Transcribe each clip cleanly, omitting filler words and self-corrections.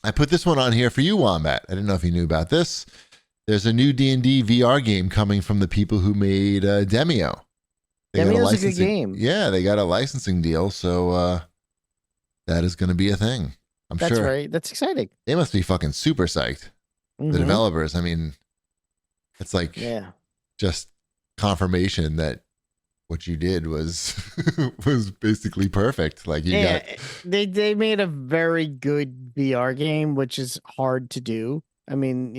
I put this one on here for you, Wombat. I didn't know if you knew about this. There's a new D&D VR game coming from the people who made Demio. Demio's a good game. Yeah, they got a licensing deal, so that is going to be a thing. I'm sure. That's right. That's exciting. They must be fucking super psyched. The developers. I mean, it's like just confirmation that what you did was was basically perfect. Like they made a very good VR game, which is hard to do. I mean,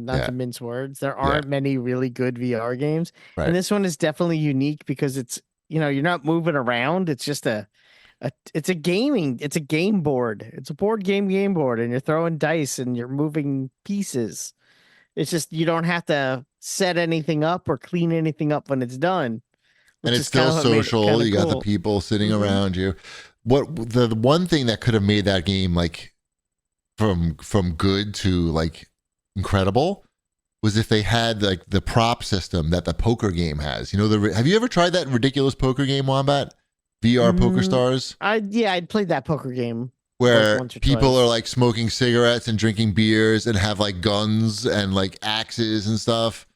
not to mince words, there aren't many really good VR games, and this one is definitely unique because it's you're not moving around. It's just it's a game board. It's a board game board, and you're throwing dice and you're moving pieces. It's just you don't have to set anything up or clean anything up when it's done. And it's still social. You got the people sitting around you. What the one thing that could have made that game like from good to like incredible was if they had like the prop system that the poker game has. Have you ever tried that ridiculous poker game, Wombat? VR Poker Stars? I'd played that poker game. Where people are like smoking cigarettes and drinking beers and have like guns and like axes and stuff.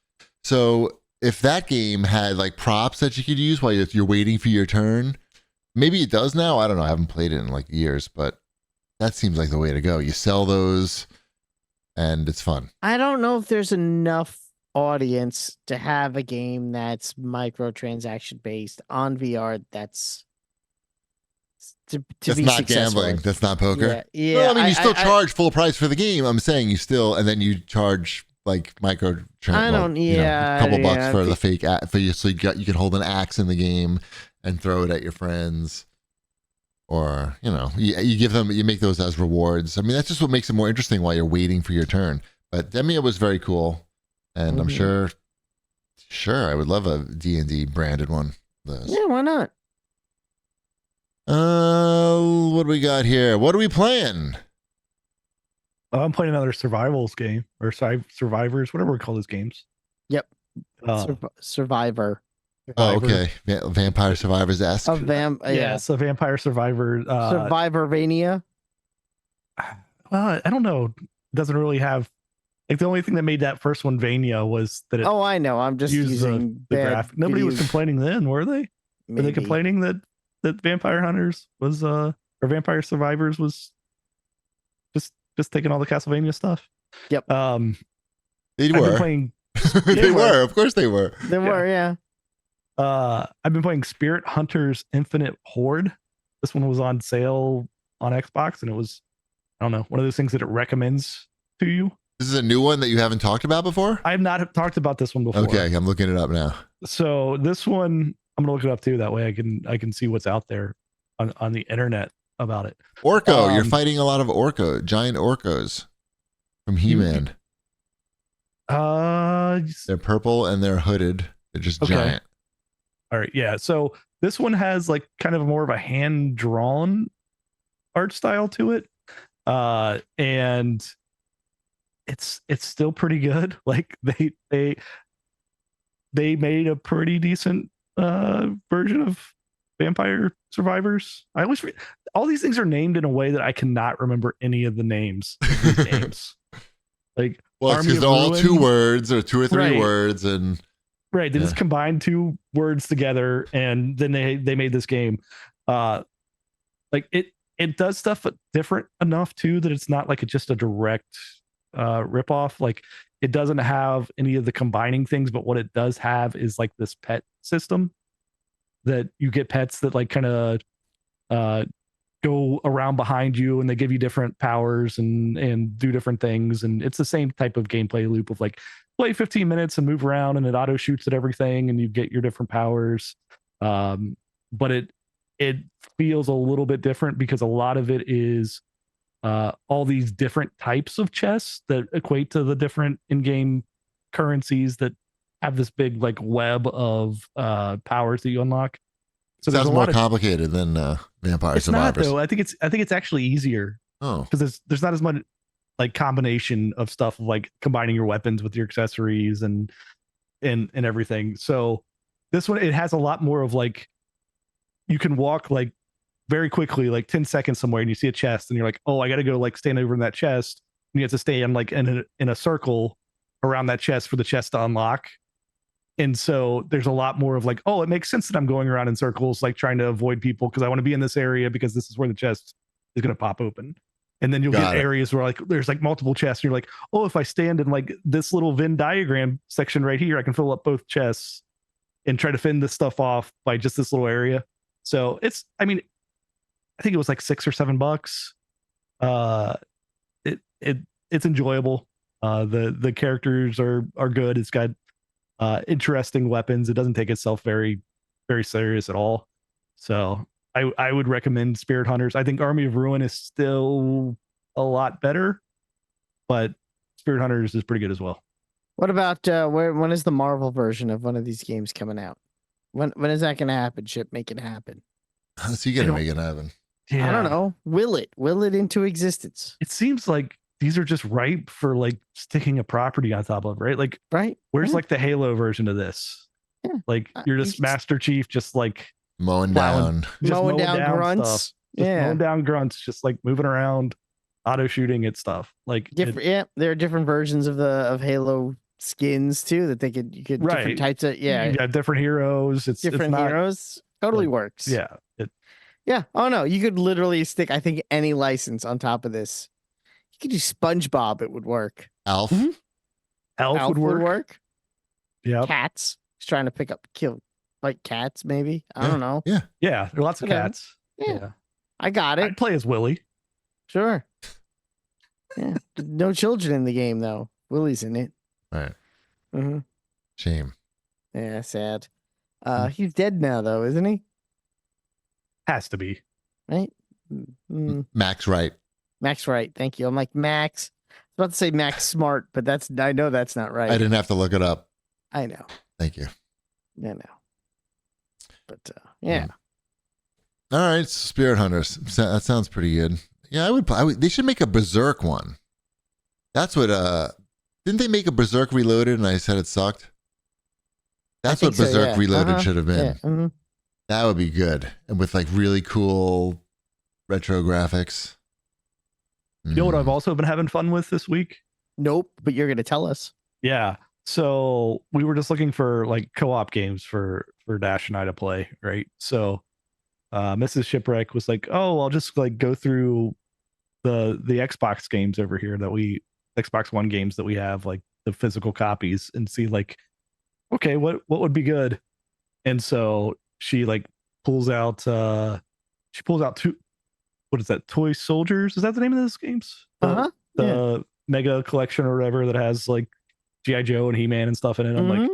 So if that game had like props that you could use while you're waiting for your turn, maybe it does now. I don't know. I haven't played it in like years, but that seems like the way to go. You sell those and it's fun. I don't know if there's enough audience to have a game that's microtransaction based on VR. That's not successful. Gambling. That's not poker. Yeah. Well, I mean, you still charge full price for the game. I'm saying and then you charge like a couple bucks for the fake so you can hold an axe in the game and throw it at your friends, or you make those as rewards. I mean, that's just what makes it more interesting while you're waiting for your turn. But Demia was very cool, and I'm sure I would love a D&D branded one. Yeah, why not? What do we got here? What are we playing? I'm playing another survivals game or survivors, whatever we call those games. Yep. Survivor. Oh, okay. Vampire Survivors-esque. So Vampire Survivor. Survivorvania. Well, I don't know. It doesn't really have like the only thing that made that first one Vania was that it. Oh, I know. I'm just using the graphic. Nobody was complaining then, were they? Maybe. Were they complaining that Vampire Hunters was or Vampire Survivors was just taking all the Castlevania stuff? Yep. They were playing. They were. Of course, they were. They were. Yeah. I've been playing Spirit Hunters Infinite Horde. This one was on sale on Xbox, and it was, I don't know, one of those things that it recommends to you. This is a new one that you haven't talked about before? I have not talked about this one before. Okay, I'm looking it up now. So this one, I'm gonna look it up too. That way I can see what's out there on the internet about it. Orco, you're fighting a lot of giant orcos from He-Man. They're purple and they're hooded. They're just giant. All right, yeah. So this one has like kind of more of a hand-drawn art style to it, and it's still pretty good. Like they made a pretty decent version of Vampire Survivors. I always all these things are named in a way that I cannot remember any of the names of these games. Like, well, it's because they're all 2 words or 2 or 3 words, and they just combined 2 words together, and then they made this game. Like it does stuff different enough too that it's not like it's just a direct ripoff. Like, it doesn't have any of the combining things, but what it does have is like this pet system that you get pets that like kind of go around behind you, and they give you different powers and do different things. And it's the same type of gameplay loop of like play 15 minutes and move around, and it auto shoots at everything, and you get your different powers. But it feels a little bit different because a lot of it is all these different types of chests that equate to the different in-game currencies that have this big like web of powers that you unlock. So sounds more complicated than Vampire Survivors. It's not, though. I think it's actually easier. Oh, because there's not as much like combination of stuff like combining your weapons with your accessories and everything. So this one, it has a lot more of like, you can walk like very quickly, like 10 seconds somewhere, and you see a chest, and you're like, oh, I got to go like stand over in that chest. And you have to stay in like in a circle around that chest for the chest to unlock. And so there's a lot more of like, oh, it makes sense that I'm going around in circles, like trying to avoid people because I want to be in this area because this is where the chest is going to pop open. And then you'll get areas where like there's like multiple chests. And you're like, oh, if I stand in like this little Venn diagram section right here, I can fill up both chests and try to fend this stuff off by just this little area. So it's, I mean, I think it was like $6 or $7. It's enjoyable. The characters are good. It's got interesting weapons. It doesn't take itself very, very serious at all. So I would recommend Spirit Hunters. I think Army of Ruin is still a lot better, but Spirit Hunters is pretty good as well. What about when is the Marvel version of one of these games coming out? When is that going to happen? Ship, make it happen. How's he going to make it happen? Yeah. I don't know. Will it into existence? It seems like these are just ripe for like sticking a property on top of, right? Like, right? Where's like the Halo version of this? Yeah. Like you're just Master Chief, just like mowing down grunts. Stuff. Mowing down grunts, just like moving around, auto shooting at stuff. Like there are different versions of Halo skins too that you could different types of you have different heroes. It's different heroes. Totally works. Yeah. Yeah. Oh no, you could literally stick, I think, any license on top of this. You could do SpongeBob, it would work. Alf. Mm-hmm. Alf would work. Yeah. Cats. He's trying to kill like cats, maybe. I don't know. Yeah. Yeah. There are lots of cats. Yeah. I got it. I'd play as Willy. Sure. Yeah. No children in the game though. Willy's in it. All right. Mm-hmm. Shame. Yeah, sad. He's dead now though, isn't he? Has to be. Right? Max Wright. Max Wright. Thank you. I'm like, Max. I was about to say Max Smart, but I know that's not right. I didn't have to look it up. I know. Thank you. I know. But yeah. All right, Spirit Hunters. That sounds pretty good. Yeah, I would. They should make a Berserk one. That's what. Didn't they make a Berserk Reloaded? And I said it sucked. That's what Berserk Reloaded should have been. Yeah. Mm-hmm. That would be good, and with like really cool retro graphics. You know what I've also been having fun with this week? Nope, but you're gonna tell us. Yeah. So we were just looking for like co-op games for Dash and I to play, right? So Mrs. Shipwreck was like, oh, I'll just like go through the Xbox games over here Xbox One games that we have, like the physical copies, and see like, okay, what would be good. And so she like pulls out two, what is that? Toy Soldiers? Is that the name of those games? The Mega Collection or whatever that has like G.I. Joe and He-Man and stuff in it. I'm like,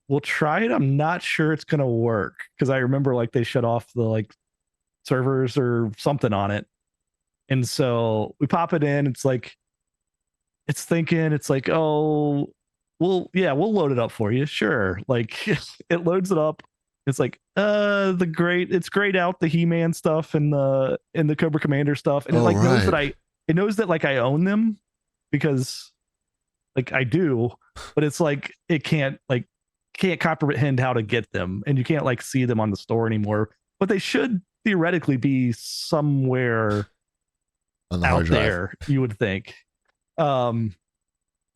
we'll try it. I'm not sure it's gonna work because I remember like they shut off the like servers or something on it. And so we pop it in. It's like, it's like, oh, we'll load it up for you. Sure. Like it loads it up. It's like, it's grayed out the He-Man stuff and the Cobra Commander stuff. And it knows that like I own them because like I do, but it's like, it can't comprehend how to get them. And you can't like see them on the store anymore, but they should theoretically be somewhere on the out hard drive. There, you would think.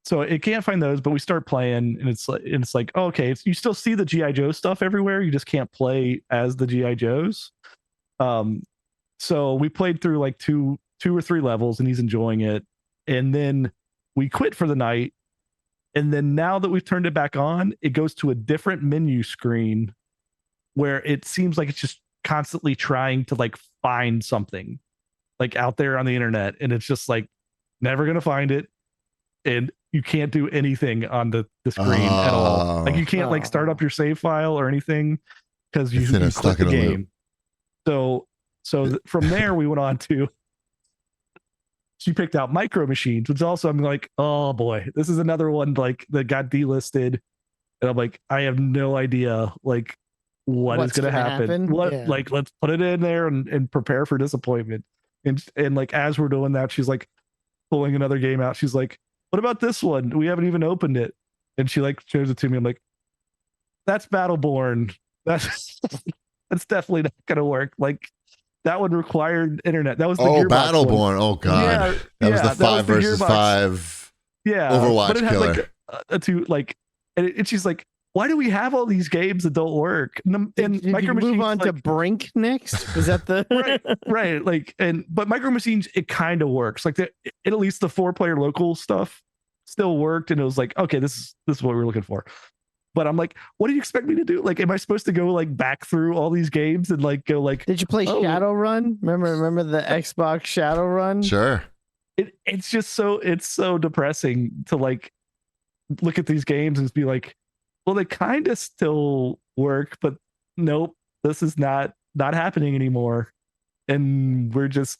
So it can't find those, but we start playing, and it's like, oh, okay, you still see the G.I. Joe stuff everywhere. You just can't play as the G.I. Joes. So we played through like two or three levels, and he's enjoying it. And then we quit for the night. And then now that we've turned it back on, it goes to a different menu screen where it seems like it's just constantly trying to like find something like out there on the internet. And it's just like never going to find it. And you can't do anything on the screen at all. Like you can't like start up your save file or anything because you click the game. So from there we went on to, she picked out Micro Machines, which also I'm like, oh boy, this is another one like that got delisted. And I'm like, I have no idea like what's going to happen. Like, let's put it in there and prepare for disappointment. And like, as we're doing that, she's like pulling another game out. She's like, what about this one? We haven't even opened it. And she like shows it to me. I'm like, that's Battleborn. That's That's definitely not gonna work. Like that would require internet. That was the Gearbox Battleborn. One. Oh god, that was the 5 versus 5. Yeah, Overwatch but it had killer. Like a two like, and she's like, why do we have all these games that don't work? And did Micro Machines move on to Brink next? Was that the right? Like, but Micro Machines, it kind of works. Like at least the 4-player local stuff still worked, and it was like, okay, this is what we're looking for. But I'm like, what do you expect me to do? Like, am I supposed to go like back through all these games and like go like? Did you play Shadowrun? Remember the Xbox Shadowrun? Sure. It's just so depressing to like look at these games and be like, well, they kind of still work, but nope, this is not happening anymore, and we're just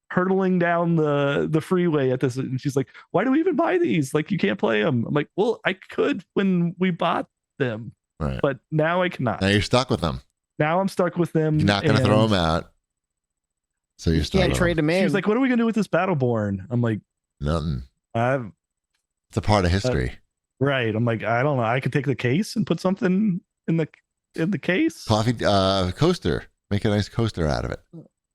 hurtling down the freeway at this. And she's like, why do we even buy these? Like, you can't play them. I'm like, well, I could when we bought them, right, but now I cannot. Now you're stuck with them. Now I'm stuck with them. You're not going to throw them out. So you're stuck. Can't trade them in. She's like, what are we going to do with this Battleborn? I'm like, nothing. It's a part of history. Right. I'm like, I don't know. I could take the case and put something in the case. Coffee coaster. Make a nice coaster out of it.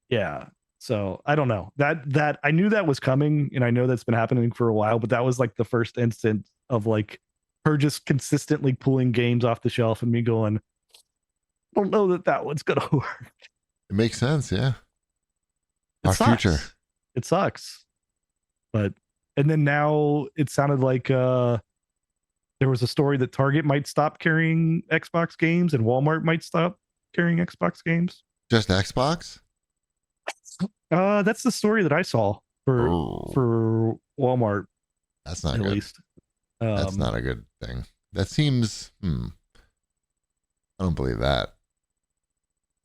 Yeah. So I don't know. That I knew that was coming, and I know that's been happening for a while, but that was like the first instance of like her just consistently pulling games off the shelf and me going, I don't know that one's gonna work. It makes sense, yeah. Our future. It sucks. But and then now it sounded like there was a story that Target might stop carrying Xbox games and Walmart might stop carrying Xbox games. Just Xbox? That's the story that I saw for Walmart. That's not good. Least. That's not a good thing. That seems I don't believe that.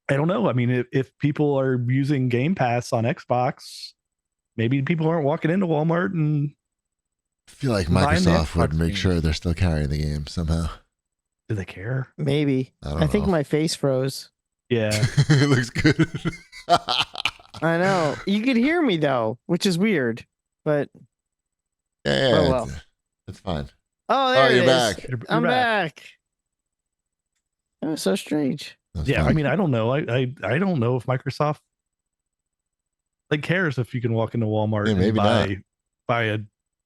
I don't know. I mean, if people are using Game Pass on Xbox, maybe people aren't walking into Walmart and I feel like Microsoft would make sure they're still carrying the game somehow. Do they care? Maybe. I think my face froze. Yeah. It looks good. I know. You could hear me though, which is weird. But yeah, oh well. It's fine. Oh, there it you're is. back. I'm back. That was so strange. Yeah, fun. I mean, I don't know. I don't know if Microsoft like cares if you can walk into Walmart and buy a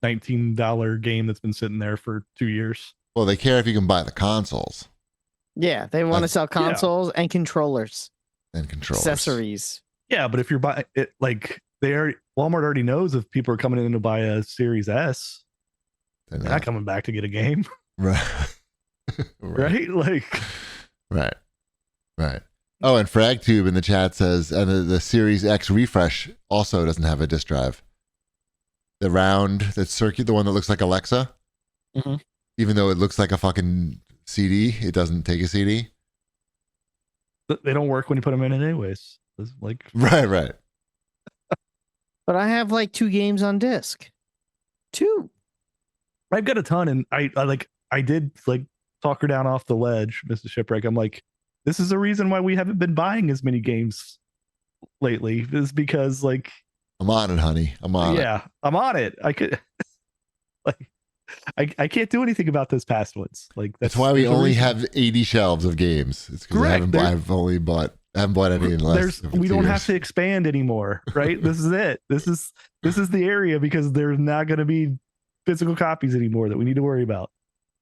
$19 game that's been sitting there for 2 years. Well, they care if you can buy the consoles. Yeah, they want to sell consoles and controllers. And controllers. Accessories. Yeah, but if you're buying it, like Walmart already knows if people are coming in to buy a Series S, they're not coming back to get a game. Right. Right? Like. Right. Oh, and FragTube in the chat says, and the Series X refresh also doesn't have a disk drive. The round, the circuit, the one that looks like Alexa, even though it looks like a fucking CD, it doesn't take a CD. They don't work when you put them in anyways. It's like right. But I have like 2 games on disc. 2. I've got a ton, and I did like talk her down off the ledge, Mr. Shipwreck. I'm like, this is the reason why we haven't been buying as many games lately, is because like I'm on it, honey. I'm on it. Yeah, I'm on it. I could like I can't do anything about those past ones. Like that's why we only have 80 shelves of games. It's because I haven't bought any in less. We don't have to expand anymore, right? This is it. This is the area because there's not going to be physical copies anymore that we need to worry about.